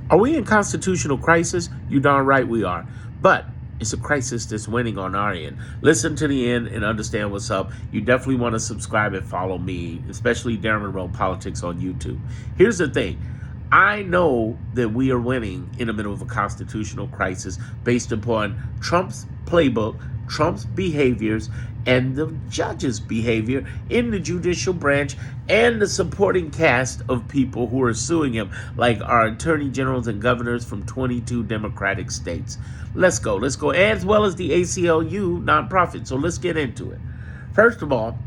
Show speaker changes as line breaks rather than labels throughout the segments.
Are we in constitutional crisis? You darn right we are. But it's a crisis that's winning on our end. Listen to the end and understand what's up. You definitely want to subscribe and follow me, especially Darren Monroe Politics on YouTube. Here's the thing. I know that we are winning in the middle of a constitutional crisis based upon Trump's playbook, Trump's behaviors, and the judge's behavior in the judicial branch and the supporting cast of people who are suing him, like our attorney generals and governors from 22 Democratic states. Let's go, as well as the ACLU nonprofit. So let's get into it. First of all,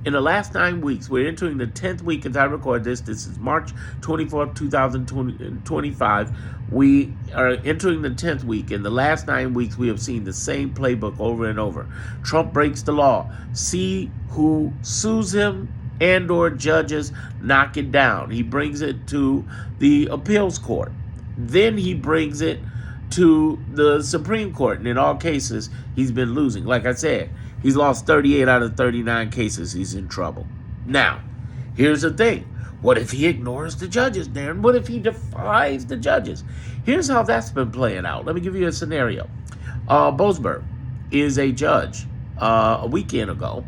in the last 9 weeks, we're entering the 10th week as I record this. This is March 24th, 2025. We are entering the 10th week. In the last 9 weeks, we have seen the same playbook over and over. Trump breaks the law. See who sues him and or judges knock it down. He brings it to the appeals court. Then he brings it to the Supreme Court. And in all cases, he's been losing. Like I said, he's lost 38 out of 39 cases. He's in trouble. Now, here's the thing. What if he ignores the judges, Darren? What if he defies the judges? Here's how that's been playing out. Let me give you a scenario. Boasberg is a judge a weekend ago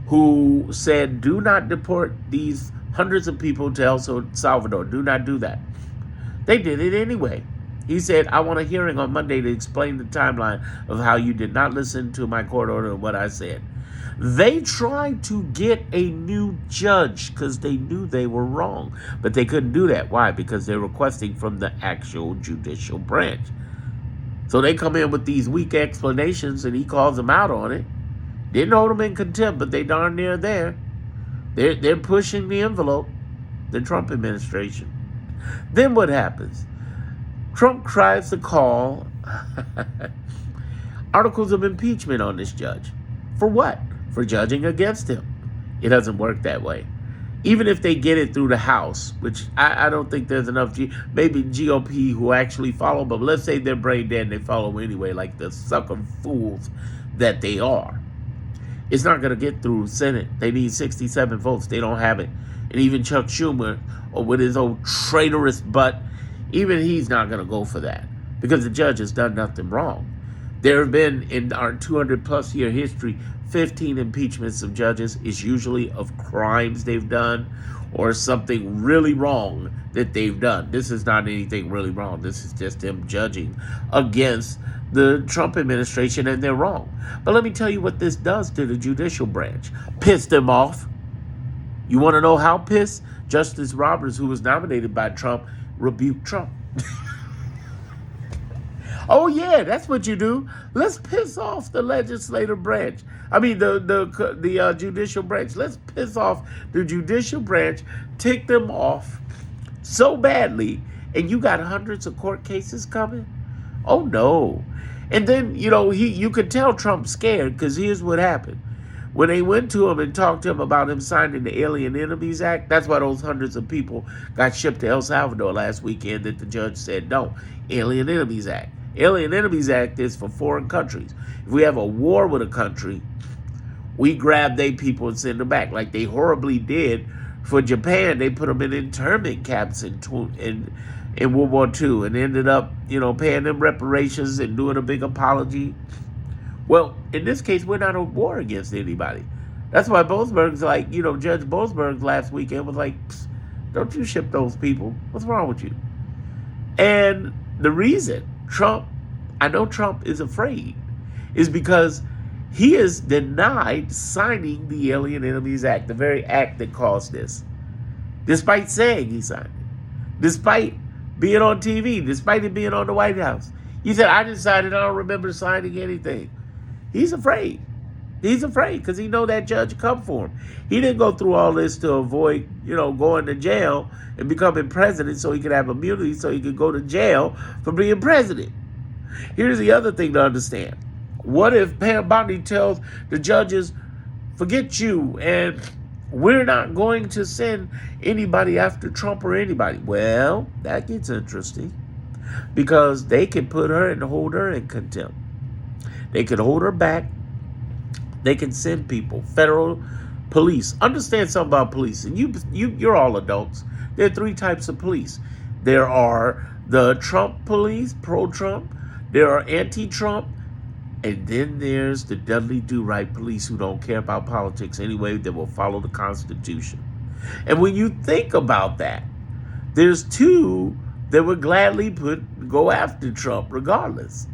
who said, do not deport these hundreds of people to El Salvador. Do not do that. They did it anyway. He said, I want a hearing on Monday to explain the timeline of how you did not listen to my court order and what I said. They tried to get a new judge because they knew they were wrong, but they couldn't do that. Why? Because they're requesting from the actual judicial branch. So they come in with these weak explanations and he calls them out on it. Didn't hold them in contempt, but they darn near there. They're pushing the envelope, the Trump administration. Then what happens? Trump tries to call articles of impeachment on this judge. For what? For judging against him. It doesn't work that way. Even if they get it through the House, which I don't think there's enough, maybe GOP who actually follow, but let's say they're brain dead and they follow anyway, like the sucker fools that they are. It's not going to get through Senate. They need 67 votes. They don't have it. And even Chuck Schumer, or with his old traitorous butt, even he's not going to go for that because the judge has done nothing wrong. There have been, in our 200-plus year history, 15 impeachments of judges. Is usually of crimes they've done or something really wrong that they've done. This is not anything really wrong. This is just them judging against the Trump administration, and they're wrong. But let me tell you what this does to the judicial branch. Piss them off. You want to know how pissed? Justice Roberts, who was nominated by Trump, rebuked Trump. Oh yeah, that's what you do. Let's piss off the legislative branch. I mean the judicial branch. Let's piss off the judicial branch, tick them off so badly, and you got hundreds of court cases coming. Oh no. And then you could tell Trump's scared because here's what happened. When they went to him and talked to him about him signing the Alien Enemies Act, that's why those hundreds of people got shipped to El Salvador last weekend that the judge said, no, Alien Enemies Act. Alien Enemies Act is for foreign countries. If we have a war with a country, we grab their people and send them back, like they horribly did for Japan. They put them in internment camps in World War II and ended up, paying them reparations and doing a big apology. Well, in this case, we're not at war against anybody. That's why Boasberg's like, Judge Boasberg last weekend was like, don't you ship those people. What's wrong with you? And the reason I know Trump is afraid, is because he is denied signing the Alien Enemies Act, the very act that caused this, despite saying he signed it, despite being on TV, despite it being on the White House. He said, I decided I don't remember signing anything. He's afraid. He's afraid because he know that judge come for him. He didn't go through all this to avoid, going to jail and becoming president so he could have immunity so he could go to jail for being president. Here's the other thing to understand. What if Pam Bondi tells the judges, forget you, and we're not going to send anybody after Trump or anybody? Well, that gets interesting because they can put her and hold her in contempt. They can hold her back. They can send people, federal police. Understand something about police, and you're all adults. There are three types of police. There are The Trump police, pro-Trump. There are anti-Trump. And then there's the Dudley Do-Right police who don't care about politics anyway. They will follow the Constitution. And when you think about that, there's two that would gladly go after Trump regardless.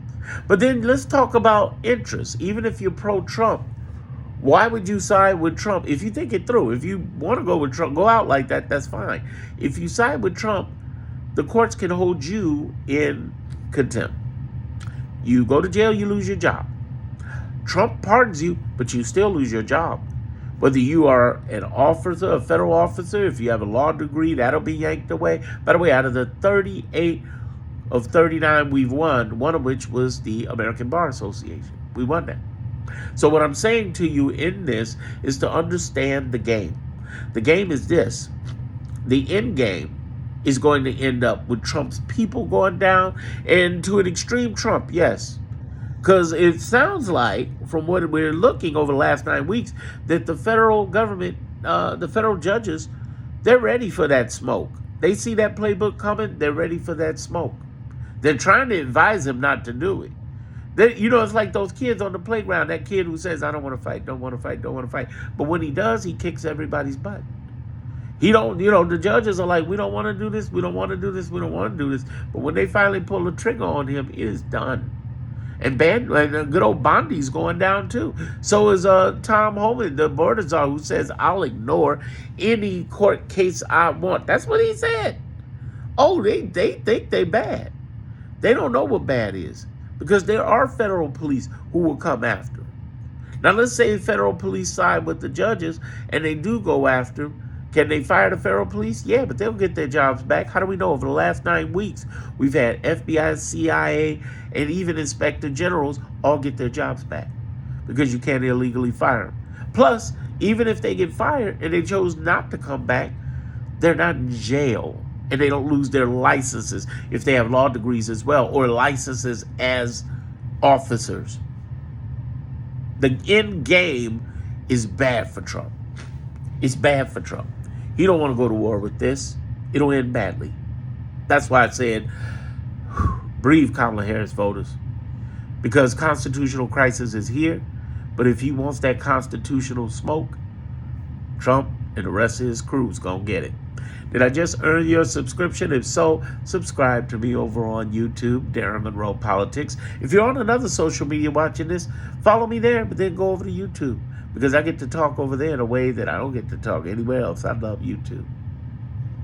But then let's talk about interests. Even if you're pro-Trump, why would you side with Trump? If you think it through, if you want to go with Trump, go out like that, that's fine. If you side with Trump, the courts can hold you in contempt. You go to jail, you lose your job. Trump pardons you, but you still lose your job. Whether you are an officer, a federal officer, if you have a law degree, that'll be yanked away. By the way, out of the 38 of 39 we've won, one of which was the American Bar Association. We won that. So what I'm saying to you in this is to understand the game. The game is this. The end game is going to end up with Trump's people going down, and to an extreme Trump, yes. Because it sounds like, from what we're looking over the last 9 weeks, that the federal government, the federal judges, they're ready for that smoke. They see that playbook coming, they're ready for that smoke. They're trying to advise him not to do it. It's like those kids on the playground, that kid who says, I don't want to fight, don't want to fight, don't want to fight. But when he does, he kicks everybody's butt. The judges are like, we don't want to do this, we don't want to do this, we don't want to do this. But when they finally pull the trigger on him, it is done. And good old Bondi's going down too. So is Tom Homan, the border czar, who says, I'll ignore any court case I want. That's what he said. Oh, they think they bad. They don't know what bad is. Because there are federal police who will come after him. Now, let's say federal police side with the judges and they do go after him. Can they fire the federal police? Yeah, but they'll get their jobs back. How do we know? Over the last 9 weeks, we've had FBI, CIA, and even inspector generals all get their jobs back because you can't illegally fire them. Plus, even if they get fired and they chose not to come back, they're not in jail. And they don't lose their licenses if they have law degrees as well, or licenses as officers. The end game is bad for Trump. It's bad for Trump. He don't want to go to war with this. It'll end badly. That's why I said, breathe, Kamala Harris voters. Because constitutional crisis is here. But if he wants that constitutional smoke, Trump and the rest of his crew's gonna get it. Did I just earn your subscription? If so, subscribe to me over on YouTube, Darren Monroe Politics. If you're on another social media watching this, follow me there, but then go over to YouTube, because I get to talk over there in a way that I don't get to talk anywhere else. I love YouTube.